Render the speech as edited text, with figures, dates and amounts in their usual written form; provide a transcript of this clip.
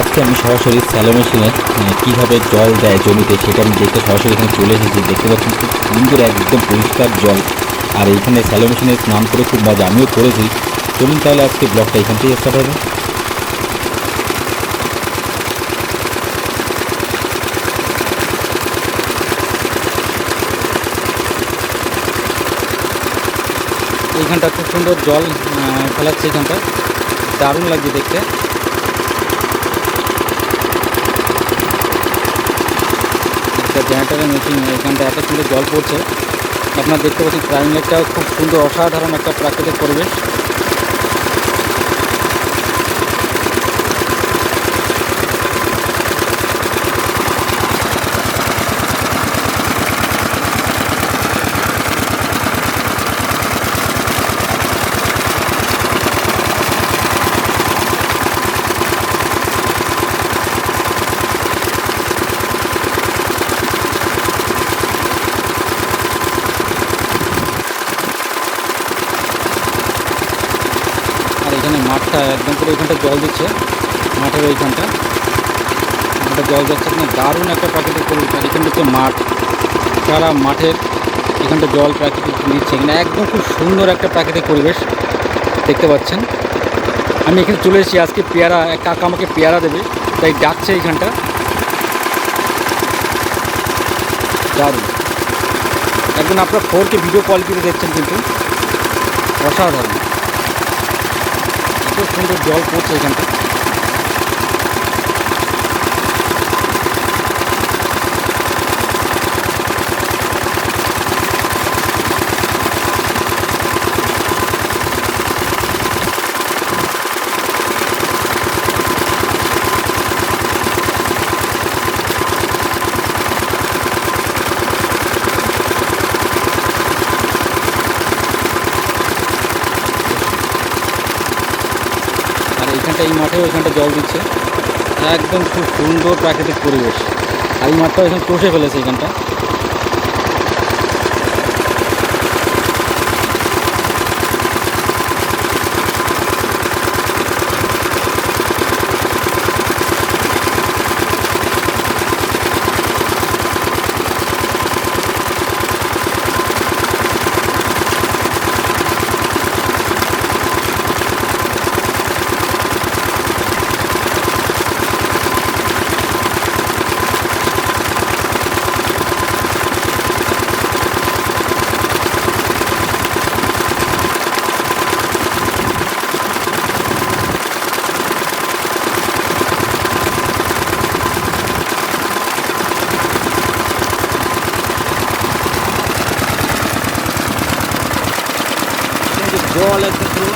আজকে আমি সরাসরি স্যালো মেশিনে কীভাবে জল দেয় জমিতে সেটা আমি দেখতে সরাসরি এখানে চলে এসেছি। দেখতে পাচ্ছেন খুব সুন্দর একদম পরিষ্কার জল। আর এইখানে স্যালো মেশিনে স্নান করে খুব মজা, আমিও করেছি। চলুন তাহলে আজকে ব্লগটা এখান থেকেই স্টার্ট হবে। এইখানটা খুব সুন্দর জল ফেলাচ্ছে, এইখানটা দারুণ লাগছে দেখতে। একটা জেনারেটারের মেশিন, এইখানটা এত সুন্দর জল পড়ছে। আপনারা দেখতে পাচ্ছেন প্রাইম লেকটাও খুব সুন্দর, অসাধারণ একটা প্রাকৃতিক পরিবেশ। আর এখানে মাঠটা একদম পুরো এইখানটা জল দিচ্ছে, মাঠের ওইখানটা জল যাচ্ছে, না দারুণ একটা প্রাকৃতিক পরিবেশ। আর এখানে হচ্ছে মাঠ, সারা মাঠের এখানটা জল প্রাকৃতিক দিচ্ছে, এখানে একদম খুব সুন্দর একটা প্রাকৃতিক পরিবেশ দেখতে পাচ্ছেন। আমি এখানে চলে এসেছি, আজকে পেয়ারা, এক কাকা আমাকে পেয়ারা দেবে, তাই ডাকছে এইখানটা। দারুণ একদম, আপনার 4K ভিডিও কোয়ালিটিতে দেখছেন, কিন্তু অসাধারণ, এত সুন্দর জল পড়ছে এখানটা। আর এইখানটা, এই মাঠেও এখানটা জল দিচ্ছে, একদম খুব সুন্দর প্রাকৃতিক পরিবেশ। আর এই মাঠটাও এখানে চষে ফেলেছে এখানটা। জল একদম পুরো